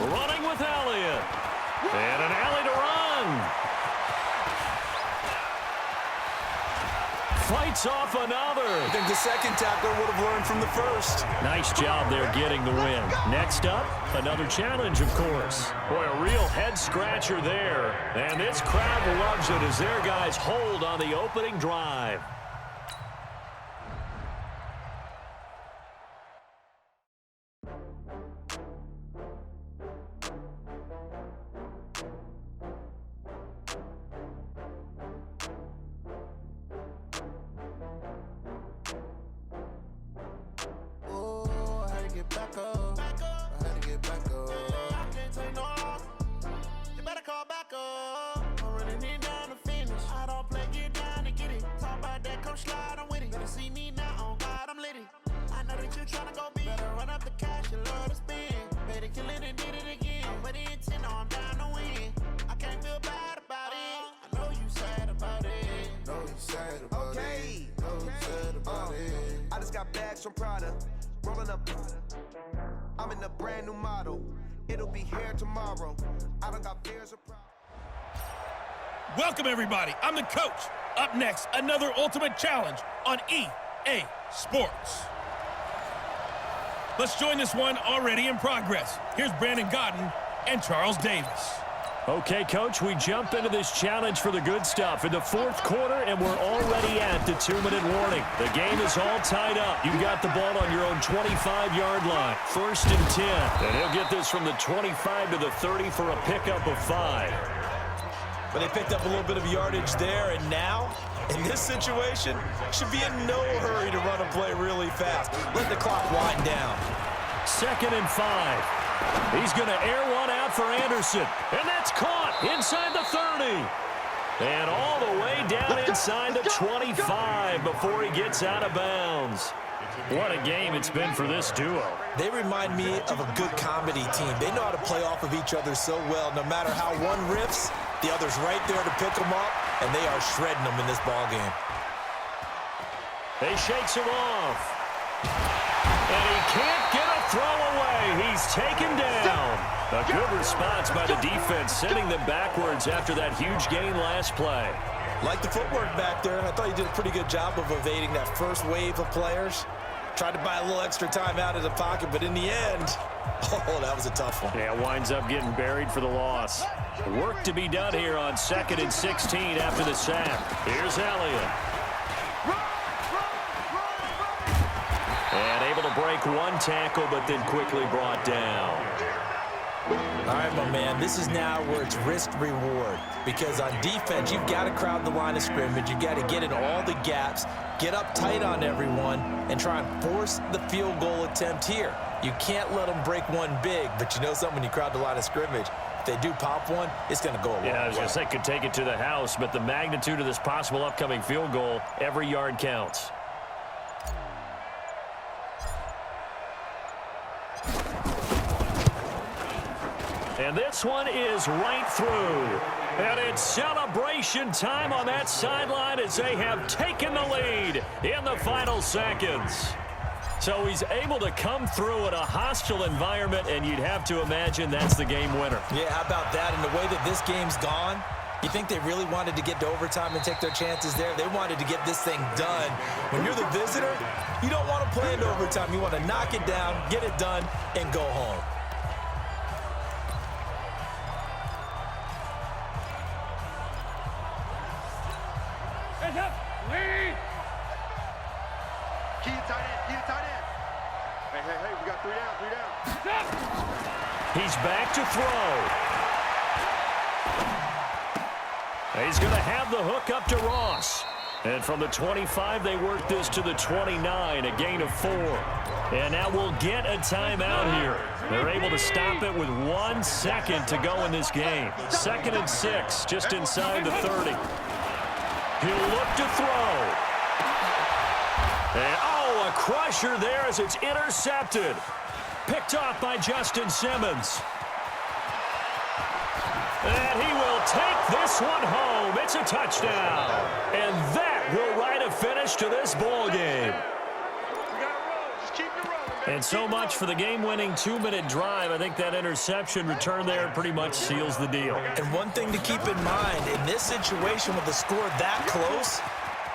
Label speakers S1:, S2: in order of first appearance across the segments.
S1: Running with Elliott. And an alley to run. Fights off another.
S2: I think the second tackler would have learned from the first.
S1: Nice job there getting the win. Next up, another challenge, of course. Boy, a real head-scratcher there. And this crowd loves it as their guys hold on the opening drive.
S3: From Prada, rolling up. I'm in a brand new model. It'll be here tomorrow. I don't got fears or problems.
S4: Welcome, everybody. I'm the coach. Up next, another ultimate challenge on EA Sports. Let's join this one already in progress. Here's Brandon Godden and Charles Davis.
S1: Okay, Coach, we jump into this challenge for the good stuff in the fourth quarter, and we're already at the 2-minute warning. The game is all tied up. You've got the ball on your own 25-yard line. 1st and 10. And he'll get this from the 25 to the 30 for a pickup of 5.
S2: But they picked up a little bit of yardage there, and now, in this situation, should be in no hurry to run a play really fast. Let the clock wind down.
S1: 2nd and 5. He's going to air one out for Anderson. And that's caught inside the 30. And all the way down inside the 25 before he gets out of bounds. What a game it's been for this duo.
S2: They remind me of a good comedy team. They know how to play off of each other so well. No matter how one riffs, the other's right there to pick them up, and they are shredding them in this ball game.
S1: He shakes him off. And he can't get a throw away. He's taken down. A good response by the defense, sending them backwards after that huge gain last play.
S2: Like the footwork back there, I thought he did a pretty good job of evading that first wave of players. Tried to buy a little extra time out of the pocket, but in the end, oh, that was a tough one.
S1: Yeah, winds up getting buried for the loss. Work to be done here on 2nd and 16 after the sack. Here's Elliott. And able to break one tackle, but then quickly brought down.
S2: All right, my man, this is now where it's risk-reward. Because on defense, you've got to crowd the line of scrimmage. You've got to get in all the gaps, get up tight on everyone, and try and force the field goal attempt here. You can't let them break one big, but you know something, when you crowd the line of scrimmage, if they do pop one, it's going to go a long way.
S1: Yeah, I was going to say could take it to the house, but the magnitude of this possible upcoming field goal, every yard counts. And this one is right through. And it's celebration time on that sideline as they have taken the lead in the final seconds. So he's able to come through in a hostile environment, and you'd have to imagine that's the game winner.
S2: Yeah, how about that? And the way that this game's gone, you think they really wanted to get to overtime and take their chances there? They wanted to get this thing done. When you're the visitor, you don't want to play into overtime. You want to knock it down, get it done, and go home.
S5: Hands up, lead.
S6: Key tight end. Hey, we got 3 down.
S1: He's back to throw. He's going to have the hook up to Ross. And from the 25, they work this to the 29, a gain of 4. And now we'll get a timeout here. They're able to stop it with 1 second to go in this game. 2nd and 6, just inside the 30. He'll look to throw. And, oh, a crusher there as it's intercepted. Picked off by Justin Simmons. And he will take this one home. It's a touchdown. And that will write a finish to this ball game. And so much for the game-winning 2-minute drive. I think that interception return there pretty much seals the deal.
S2: And one thing to keep in mind, in this situation with the score that close,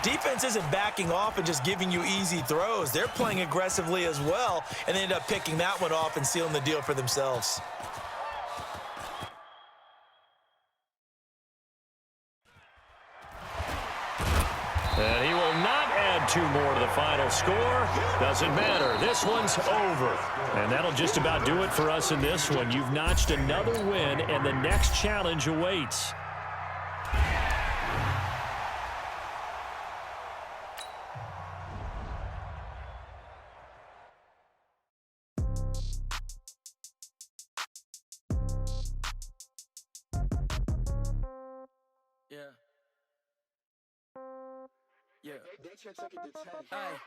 S2: defense isn't backing off and just giving you easy throws. They're playing aggressively as well, and they end up picking that one off and sealing the deal for themselves.
S1: And he will not add 2 more to the final score. Doesn't matter. This one's over. And that'll just about do it for us in this one. You've notched another win, and the next challenge awaits.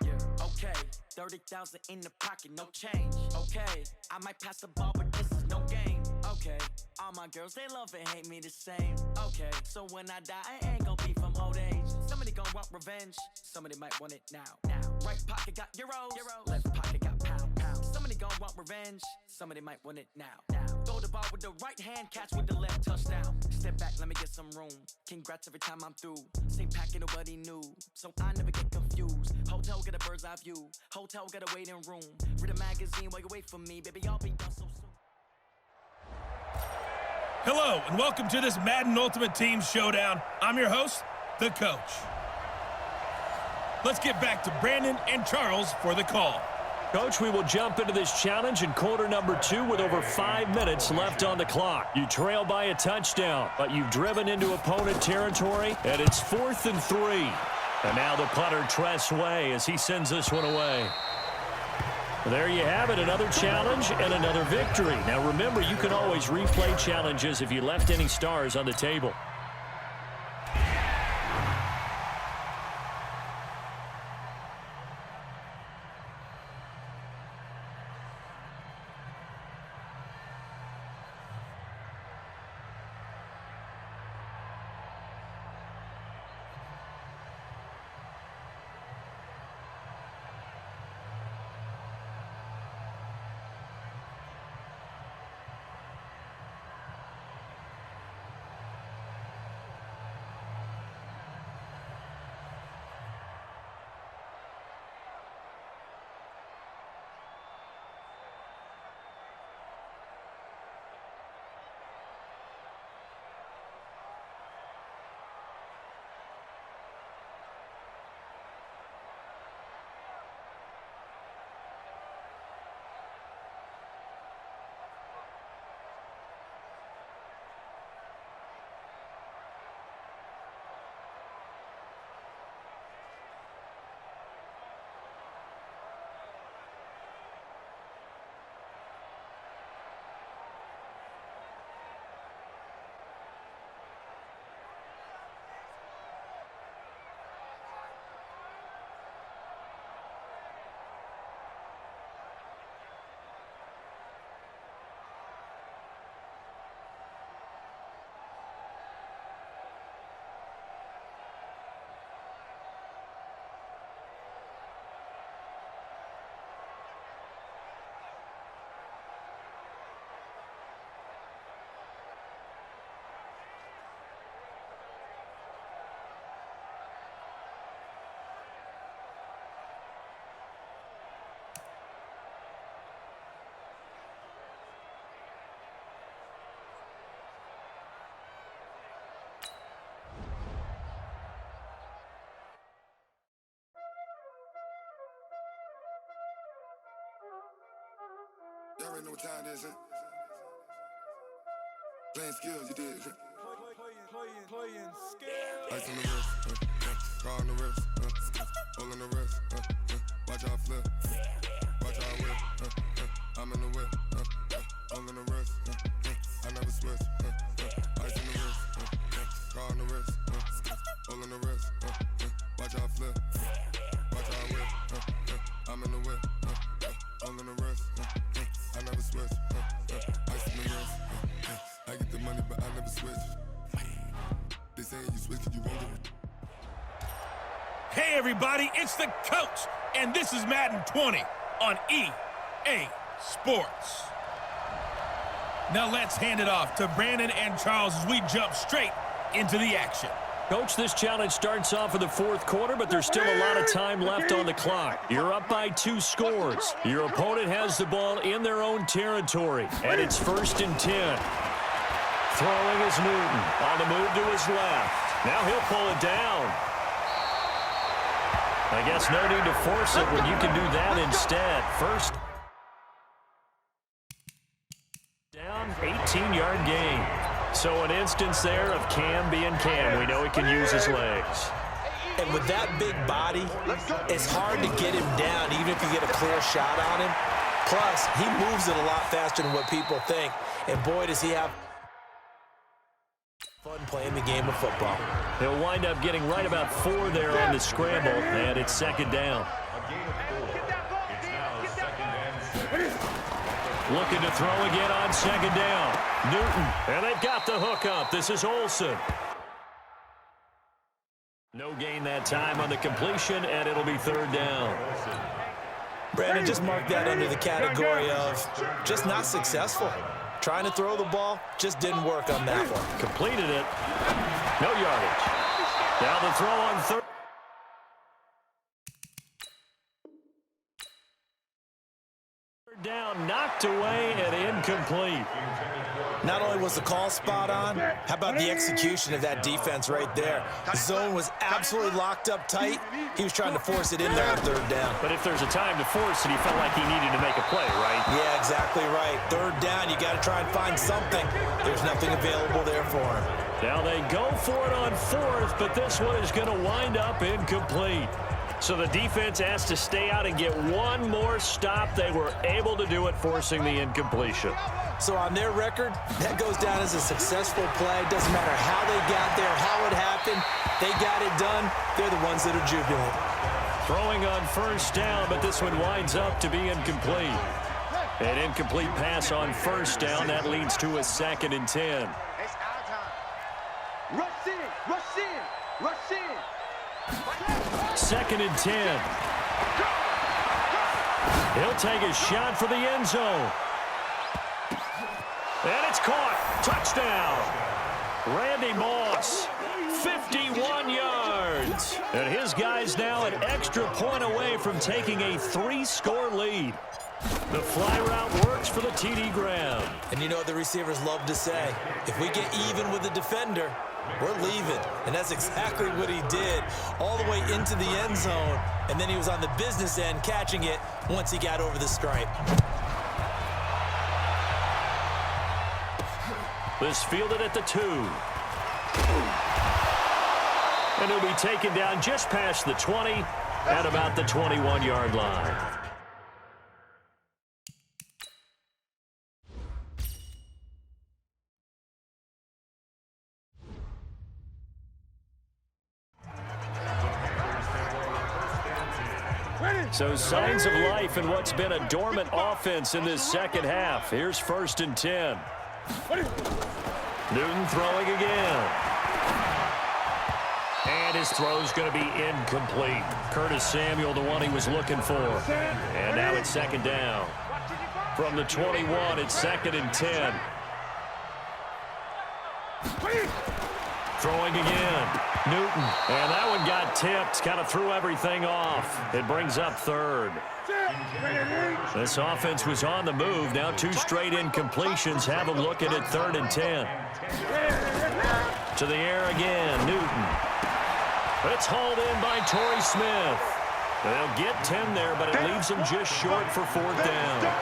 S7: Yeah, okay, 30,000 in the pocket, no change. Okay, I might pass the ball, but this is no game. Okay, all my girls, they love and hate me the same. Okay, so when I die, I ain't gonna be from old age. Somebody gonna want revenge, somebody might want it now. Right pocket got euros, left pocket got pounds. Somebody gonna want revenge, somebody might want it now. Throw the ball with the right hand, catch with the left, touchdown. Step back, let me get some room. Congrats every time I'm through. Same packet, nobody knew, so I never get confused. Hotel get a bird's eye view. Hotel get a waiting room. Read a magazine while you wait for me, baby. I'll be done so soon.
S4: Hello, and welcome to this Madden Ultimate Team Showdown. I'm your host, the Coach. Let's get back to Brandon and Charles for the call.
S1: Coach, we will jump into this challenge in quarter number 2 with over 5 minutes left on the clock. You trail by a touchdown, but you've driven into opponent territory, and it's 4th and 3. And now the punter, Tress Way, as he sends this one away. There you have it, another challenge and another victory. Now remember, you can always replay challenges if you left any stars on the table.
S8: Y'all already know what time it is, huh? Playing skills, you did.
S9: Playing skills.
S8: Ice on the wrist, car on the wrist, hole in the wrist, watch how I flip, watch how I whip, I'm in the whip, hole in the wrist, I never switch, ice on the wrist, car on the wrist, hole in the wrist, watch how I flip, watch how I whip, I'm in the whip, hole in the wrist, I never switch, ice on the wrist, I get the money but I never switch. They say you switch 'cause you won't get it.
S4: Hey everybody, it's the Coach, and this is Madden 20 on EA EA Sports. Now let's hand it off to Brandon and Charles as we jump straight into the action.
S1: Coach, this challenge starts off in the fourth quarter, but there's still a lot of time left on the clock. You're up by 2 scores. Your opponent has the ball in their own territory, and it's 1st and 10. Throwing is Newton. On the move to his left. Now he'll pull it down. I guess no need to force it when you can do that instead. First down, 18-yard gain. So an instance there of Cam being Cam. We know he can use his legs.
S2: And with that big body, it's hard to get him down, even if you get a clear shot on him. Plus, he moves it a lot faster than what people think. And boy, does he have fun playing the game of football.
S1: He'll wind up getting right about 4 there on the scramble, and it's 2nd down. Looking to throw again on 2nd down. Newton, and they've got the hook up. This is Olsen. No gain that time on the completion, and it'll be 3rd down.
S2: Brandon, just mark that under the category of just not successful. Trying to throw the ball, just didn't work on that one.
S1: Completed it. No yardage. Now the throw on 3rd. Down, knocked away, and incomplete.
S2: Not only was the call spot on, how about the execution of that defense right there? The zone was absolutely locked up tight. He was trying to force it in there on 3rd down.
S1: But if there's a time to force it, he felt like he needed to make a play, right?
S2: Yeah, exactly right. 3rd down, you got to try and find something. There's nothing available there for him.
S1: Now they go for it on 4th, but this one is going to wind up incomplete. So the defense has to stay out and get one more stop. They were able to do it, forcing the incompletion.
S2: So on their record, that goes down as a successful play. Doesn't matter how they got there, how it happened. They got it done. They're the ones that are jubilant.
S1: Throwing on 1st down, but this one winds up to be incomplete. An incomplete pass on 1st down. That leads to a 2nd and 10.
S6: It's our time. Rush in, rush in, rush in.
S1: 2nd and 10. He'll take a shot for the end zone. And it's caught. Touchdown. Randy Moss, 51 yards. And his guys now an extra point away from taking a 3-score lead. The fly route works for the TD Graham.
S2: And you know what the receivers love to say? If we get even with the defender, we're leaving. And that's exactly what he did, all the way into the end zone. And then he was on the business end catching it once he got over the stripe.
S1: This fielded at the 2. And he'll be taken down just past the 20 at about the 21-yard line. So signs of life in what's been a dormant offense in this second half. Here's 1st and 10. Newton throwing again. And his throw's going to be incomplete. Curtis Samuel, the one he was looking for. And now it's 2nd down. From the 21, it's 2nd and 10. Throwing again. Newton. And that one got tipped. Kind of threw everything off. It brings up 3rd. This offense was on the move. Now 2 straight incompletions have them looking at 3rd and 10. To the air again. Newton. It's hauled in by Torrey Smith. They'll get 10 there, but it leaves them just short for 4th down.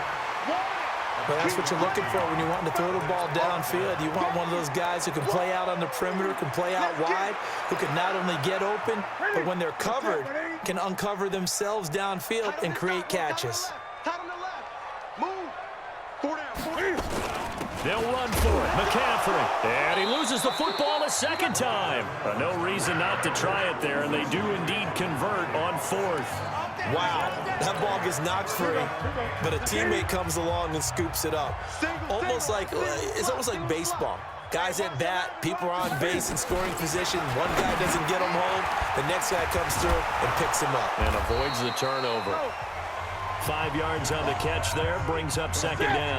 S2: But that's what you're looking for when you're wanting to throw the ball downfield. You want one of those guys who can play out on the perimeter, can play out wide, who can not only get open, but when they're covered, can uncover themselves downfield and create catches.
S1: They'll run for it. McCaffrey. And he loses the football a 2nd time. No reason not to try it there, and they do indeed convert on 4th.
S2: Wow, that ball gets knocked free, but a teammate comes along and scoops it up. It's almost like baseball. Guys at bat, people are on base in scoring position. One guy doesn't get him home. The next guy comes through and picks him up.
S1: And avoids the turnover. 5 yards on the catch there, brings up second down.